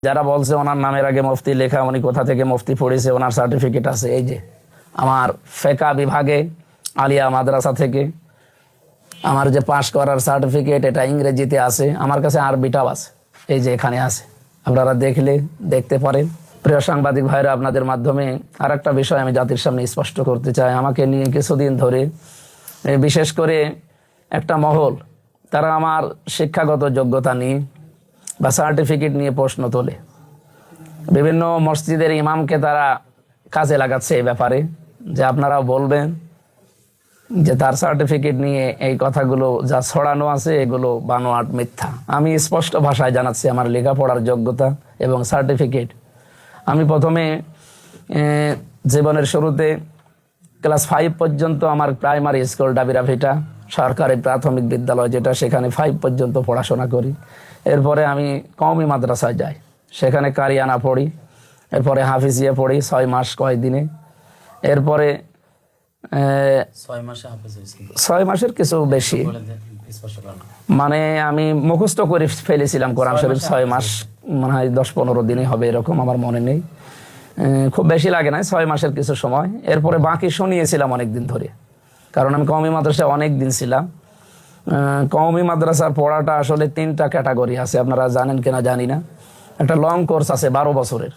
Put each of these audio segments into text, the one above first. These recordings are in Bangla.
যারা বলছে ওনার নামের আগে মুফতি লেখা, উনি কোথা থেকে মুফতি পড়েছে, ওনার সার্টিফিকেট আছে। এই যে আমার ফেকা বিভাগে আলিয়া মাদ্রাসা থেকে আমার যে পাশ করার সার্টিফিকেট, এটা ইংরেজিতে আছে, আমার কাছে আরবিটাও আছে। এই যে এখানে আছে, আপনারা দেখতে পারেন। প্রিয় সাংবাদিক ভাইরা, আপনাদের মাধ্যমে আর একটা বিষয় আমি জাতির সামনে স্পষ্ট করতে চাই। আমাকে নিয়ে কিছুদিন ধরে বিশেষ করে একটা মহল, তারা আমার শিক্ষাগত যোগ্যতা নিয়ে বা সার্টিফিকেট নিয়ে প্রশ্ন তোলে। বিভিন্ন মসজিদের ইমামকে তারা কাজে লাগাচ্ছে এই ব্যাপারে, যে আপনারাও বলবেন যে তার সার্টিফিকেট নিয়ে এই কথাগুলো যা ছড়ানো আছে এগুলো বানোয়াট, মিথ্যা। আমি স্পষ্ট ভাষায় জানাচ্ছি আমার লেখাপড়ার যোগ্যতা এবং সার্টিফিকেট। আমি প্রথমে জীবনের শুরুতে ক্লাস 5 পর্যন্ত আমার প্রাইমারি স্কুল ডাবিরাভিটা সরকারি প্রাথমিক বিদ্যালয় যেটা, সেখানে 5 পর্যন্ত পড়াশোনা করি। এরপরে আমি কওমি মাদ্রাসায় যাই, সেখানে কারিয়ানা পড়ি। এরপরে হাফিজিয়া পড়ি 6 মাস কয়েকদিনে। এরপরে 6 মাসের কিছু বেশি, মানে আমি মুখস্থ করে ফেলেছিলাম কোরআন শরীফ। 6 মাস মনে হয় 10-15 দিনই হবে, এরকম আমার মনে নেই, খুব বেশি লাগে না, 6 মাসের কিছু সময়। এরপরে বাকি শুনিয়েছিলাম অনেকদিন ধরে, কারণ আমি কওমি মাদ্রাসায় অনেক দিন ছিলাম। কওমি মাদ্রাসার পড়াটা আসলে 3টা ক্যাটাগরি আছে, আপনারা জানেন কিনা জানি না। একটা লং কোর্স আছে 12 বছরের,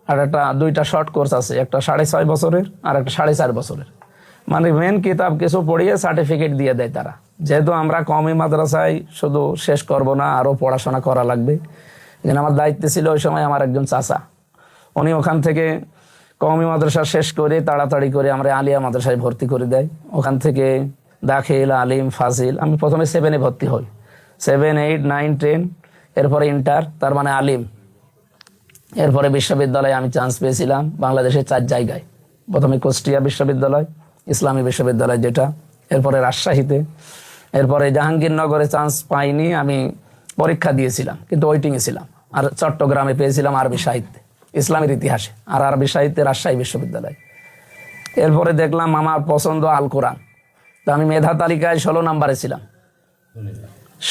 আর একটা 2টা শর্ট কোর্স আছে, একটা 6.5 বছরের আর একটা 4.5 বছরের। মানে মেন কিতাব কিছু পড়িয়ে সার্টিফিকেট দিয়ে দেয় তারা। যেহেতু আমরা কওমি মাদ্রাসায় শুধু শেষ করব না, আরও পড়াশোনা করা লাগবে। যেন আমার দায়িত্বে ছিল ওই সময় আমার একজন চাচা, উনি ওখান থেকে কওমি মাদ্রাসা শেষ করে তাড়াতাড়ি করে আমরা আলিয়া মাদ্রাসায় ভর্তি করে দেয়। ওখান থেকে দাখিল, আলিম, ফাজিল, আমি প্রথমে 7-এ ভর্তি হই, 7, 8, 9, 10, এরপরে ইন্টার, তার মানে আলিম। এরপরে বিশ্ববিদ্যালয়ে আমি চান্স পেয়েছিলাম বাংলাদেশের 4 জায়গায়। প্রথমে কুষ্টিয়া বিশ্ববিদ্যালয়, ইসলামী বিশ্ববিদ্যালয় যেটা, এরপরে রাজশাহীতে, এরপরে জাহাঙ্গীরনগরে চান্স পাইনি, আমি পরীক্ষা দিয়েছিলাম কিন্তু ওয়েটিংয়ে ছিলাম। আর চট্টগ্রামে পেয়েছিলাম আরবি সাহিত্যে, ইসলামের ইতিহাসে আর আরবি সাহিত্যে রাজশাহী বিশ্ববিদ্যালয়। এরপরে দেখলাম আমার পছন্দ আল কোরআন, তো আমি মেধা তালিকায় 16 নম্বরে ছিলাম।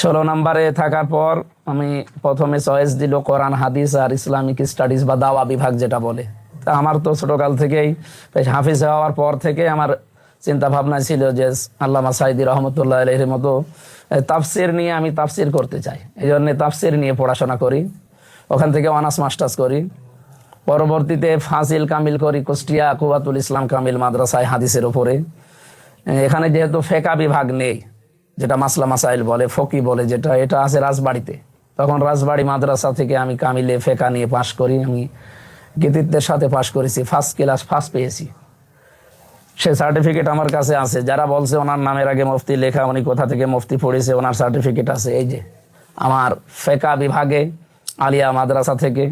16 নম্বরে থাকার পর আমি প্রথমে চয়েস দিল কোরআন, হাদিস আর ইসলামিক স্টাডিজ বা দাওয়া বিভাগ যেটা বলে। তা আমার তো ছোটকাল থেকেই হাফিজ হওয়ার পর থেকে আমার চিন্তা ভাবনা ছিল যে আল্লামা সাঈদী রহমতুল্লাহ আলাইহির মতো তাফসির নিয়ে আমি তাফসির করতে চাই। এই জন্য তাফসির নিয়ে পড়াশোনা করি, ওখান থেকে অনার্স মাস্টার্স করি। পরবর্তীতে ফাজিল কামিল করি কুষ্টিয়া কুওয়াতুল ইসলাম কামিল মাদ্রাসায় হাদিসের উপরে। এখানে যেহেতু ফেকা বিভাগ নেই, যেটা মাসলা মাসাইল বলে, ফকি বলে যেটা, এটা আছে রাজবাড়িতে। তখন রাজবাড়ি মাদ্রাসা থেকে আমি কামিলে ফেকা নিয়ে পাশ করি। আমি কৃতিত্বের সাথে পাশ করেছি, ফার্স্ট ক্লাস ফার্স্ট পেয়েছি। সে সার্টিফিকেট আমার কাছে আছে। যারা বলছে ওনার নামের আগে মুফতি লেখা, উনি কোথা থেকে মুফতি পড়েছে, ওনার সার্টিফিকেট আছে। এই যে আমার ফেকা বিভাগে আলিয়া মাদ্রাসা থেকে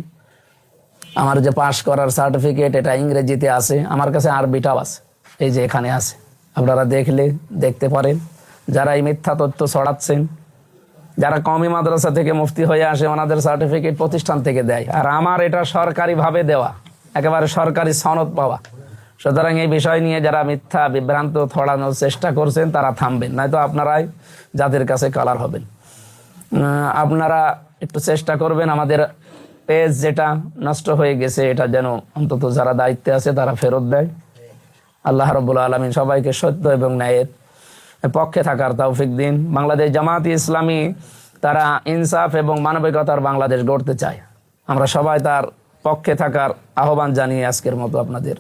আমার যে পাশ করার সার্টিফিকেট, এটা ইংরেজিতে আছে, আমার কাছে আরবিটাও আছে। এই যে এখানে আছে, আপনারা দেখতে পারেন। যারা এই মিথ্যা তথ্য ছড়াচ্ছেন, যারা কওমি মাদ্রাসা থেকে মুফতি হয়ে আসে, ওনাদের সার্টিফিকেট প্রতিষ্ঠান থেকে দেয়, আর আমার এটা সরকারিভাবে দেওয়া, একেবারে সরকারি সনদ পাওয়া। সুতরাং এই বিষয় নিয়ে যারা মিথ্যা বিভ্রান্ত ছড়ানোর চেষ্টা করছেন তারা থামবেন, নয়তো আপনারাই জাতির কাছে কালার হবেন। আপনারা একটু চেষ্টা করবেন আমাদের পেজ যেটা নষ্ট হয়ে গেছে, এটা যেন অন্তত যারা দায়িত্বে আছে তারা ফেরত দেয়। আল্লাহ রাব্বুল আলামিন সবাইকে সত্য এবং ন্যায়ের পক্ষে থাকার তৌফিক দিন। বাংলাদেশ জামায়াতে ইসলামী তারা ইনসাফ এবং মানবিকতার বাংলাদেশ গড়তে চায়। আমরা সবাই তার পক্ষে থাকার আহ্বান জানিয়ে আজকের মতো আপনাদের